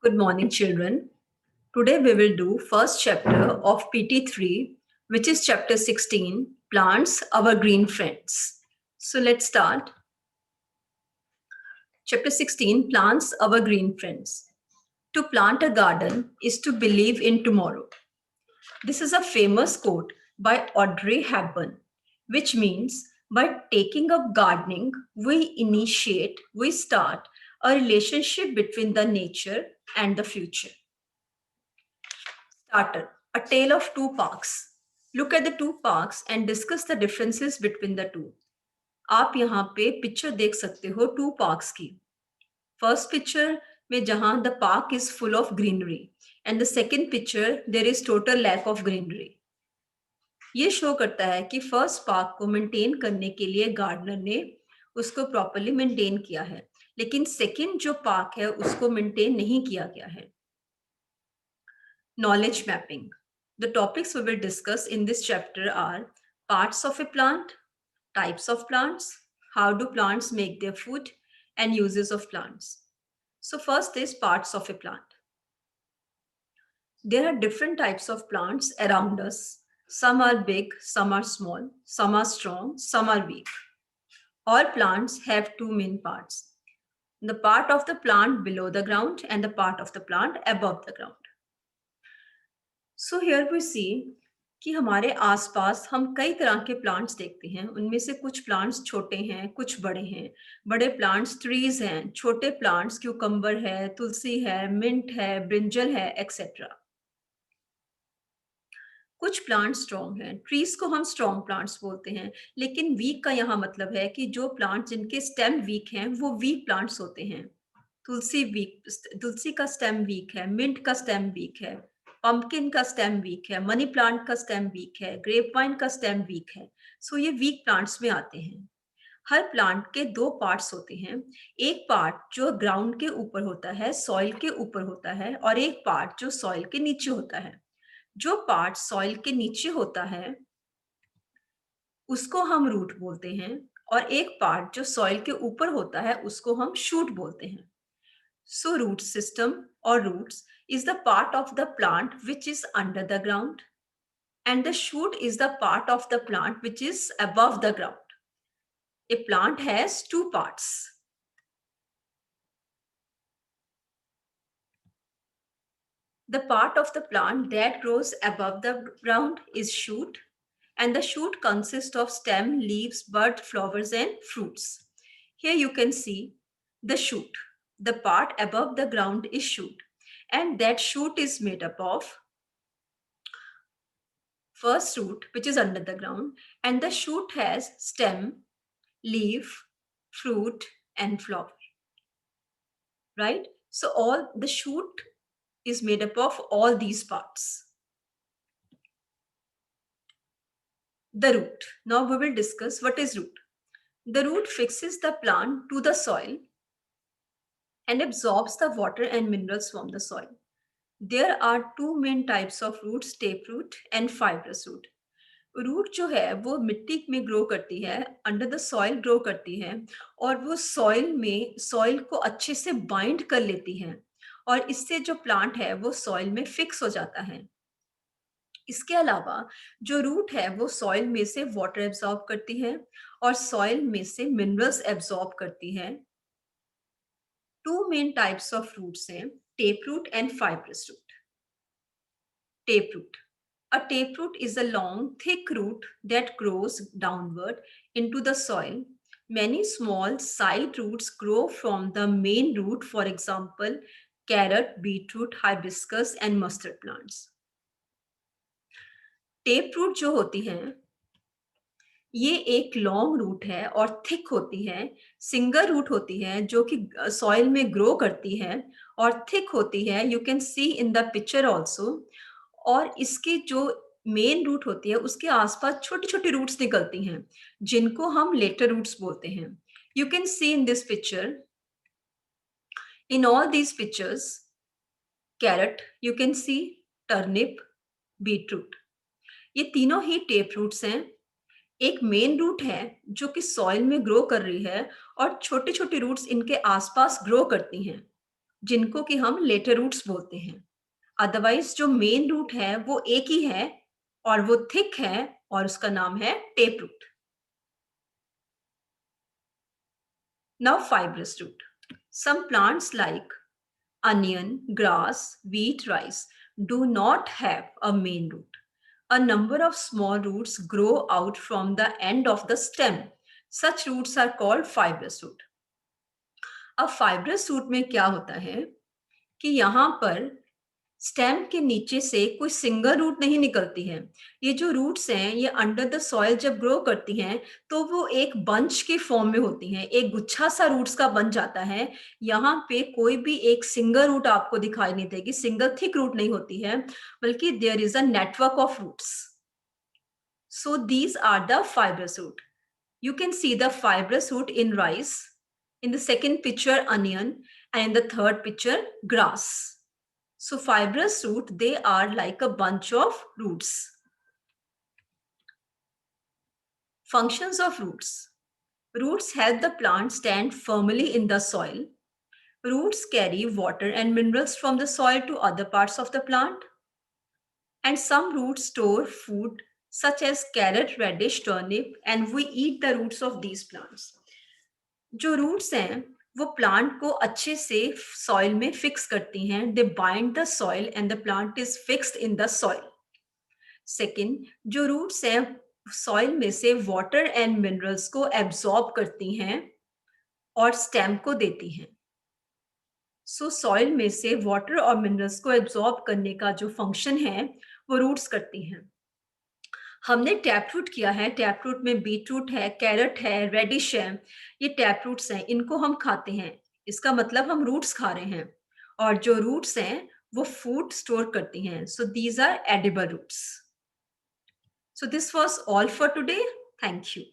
Good morning, children. Today we will do first chapter of PT3, which is chapter 16, Plants, Our Green Friends. So let's start. Chapter 16, Plants, Our Green Friends. To plant a garden is to believe in tomorrow. This is a famous quote by Audrey Hepburn, which means by taking up gardening, we start a relationship between the nature and the future. Starter, a tale of two parks. Look at the two parks and discuss the differences between the two. आप यहाँ पे picture देख सकते हो two parks की. First picture में जहाँ the park is full of greenery and the second picture there is total lack of greenery. ये शो करता है कि फर्स्ट पार्क को मेंटेन करने के लिए गार्डनर ने उसको प्रॉपरली मेंटेन किया है, लेकिन सेकेंड जो पार्क है उसको मेंटेन नहीं किया गया है. Knowledge mapping. The topics we will discuss in this chapter are parts of a plant, types of plants, how do plants make their food, and uses of plants. So first is parts of a plant. There are different types of plants around us. Some are big, some are small, some are strong, some are weak. All plants have two main parts. The part of the plant below the ground and the part of the plant above the ground. So here we see कि हमारे आसपास हम कई तरह के plants देखते हैं. उनमें से कुछ प्लांट्स छोटे हैं, कुछ बड़े हैं. बड़े प्लांट्स ट्रीज हैं, छोटे प्लांट्स क्यूकम्बर है, तुलसी है, मिंट है, ब्रिंजल है, एक्सेट्रा. कुछ प्लांट्स स्ट्रॉन्ग हैं. ट्रीज को हम स्ट्रॉन्ग प्लांट्स बोलते हैं, लेकिन वीक का यहाँ मतलब है कि जो प्लांट जिनके स्टेम वीक हैं वो वीक प्लांट्स होते हैं. तुलसी का स्टेम वीक है, मिंट का स्टेम वीक है, पंपकिन का स्टेम वीक है, मनी प्लांट का स्टेम वीक है, ग्रेप वाइन का स्टेम वीक है. सो ये वीक प्लांट्स में आते हैं. हर प्लांट के दो पार्ट्स होते हैं. एक पार्ट जो ग्राउंड के ऊपर होता है, सॉइल के ऊपर होता है, और एक पार्ट जो सॉइल के नीचे होता है. जो पार्ट सॉइल के नीचे होता है उसको हम रूट बोलते हैं, और एक पार्ट जो सॉइल के ऊपर होता है उसको हम शूट बोलते हैं. So root system or roots is the part of the plant which is under the ground, and the shoot is the part of the plant which is above the ground. A plant has two parts. The part of the plant that grows above the ground is shoot, and the shoot consists of stem, leaves, bud, flowers, and fruits. Here you can see the shoot. The part above the ground is shoot, and that shoot is made up of first root, which is under the ground, and the shoot has stem, leaf, fruit, and flower. Right? So all the shoot is made up of all these parts. The root. Now we will discuss what is root. The root fixes the plant to the soil and absorbs the water and minerals from the soil. There are two main types of roots, taproot and fibrous root. Root जो है वो मिट्टी में grow करती है, under the soil grow करती है, और वो सॉइल को अच्छे से बाइंड कर लेती है, और इससे जो प्लांट है वो सॉइल में फिक्स हो जाता है. इसके अलावा जो रूट है वो सॉइल में से वाटर एब्जॉर्ब करती है और सॉइल में से मिनरल्स एब्जॉर्ब करती है. Two main types of roots हैं, tap root and fibrous root. Tap root. A taproot is a long, thick root that grows downward into the soil. Many small side roots grow from the main root, for example, carrot, beetroot, hibiscus, and mustard plants. Taproot जो होती हैं, ये एक long route है और thick होती है. Single root होती है जो कि सॉइल में ग्रो करती है और थिक होती है. You can see in the picture also. और इसकी जो मेन रूट होती है उसके आसपास छोटी छोटी रूट्स निकलती हैं जिनको हम लेटर रूट्स बोलते हैं. You can see in this picture, in all these pictures, carrot, you can see turnip, beetroot, ये तीनों ही टेप रूट्स हैं. एक मेन रूट है जो कि सॉइल में ग्रो कर रही है और छोटे छोटे रूट्स इनके आसपास ग्रो करती हैं. जिनको कि हम लेटर रूट्स बोलते हैं। अदरवाइज जो मेन रूट है वो एक ही है और वो थिक है और उसका नाम है tap root. Now fibrous root. Some plants like onion, grass, wheat, rice do not have a main root. A number of small roots grow out from the end of the stem. Such roots are called fibrous root. अब fibrous root में क्या होता है कि यहाँ पर stem के नीचे से कोई सिंगल रूट नहीं निकलती है। ये जो रूट्स हैं ये अंडर द सॉइल जब ग्रो करती हैं तो वो एक बंच के फॉर्म में होती हैं, एक गुच्छा सा रूट्स का बन जाता है। यहाँ पे कोई भी एक सिंगल रूट आपको दिखाई नहीं देगी, सिंगल थिक रूट नहीं होती है, बल्कि there is a network of roots. So these are the fibrous root. You can see the fibrous root in rice, in the second picture onion, and in the third picture grass. So fibrous root, they are like a bunch of roots. Functions of roots. Roots help the plant stand firmly in the soil. Roots carry water and minerals from the soil to other parts of the plant. And some roots store food such as carrot, radish, turnip, and we eat the roots of these plants. जो roots हैं वो plant को अच्छे से soil में fix करती हैं। दे bind the soil and the plant is fixed in the soil. Second, जो रूट्स हैं सॉइल में से वाटर एंड मिनरल्स को एब्जॉर्ब करती हैं और स्टेम को देती हैं। सो सॉइल में से वाटर और मिनरल्स को एब्जॉर्ब करने का जो फंक्शन है वो रूट्स करती हैं। हमने टैप रूट किया है, टैप रूट में बीट रूट है, कैरट है, रेडिश है, ये टैप रूट्स हैं, इनको हम खाते हैं। इसका मतलब हम रूट्स खा रहे हैं और जो रूट्स हैं वो फूड स्टोर करती हैं। So these are edible roots. So this was all for today. Thank you.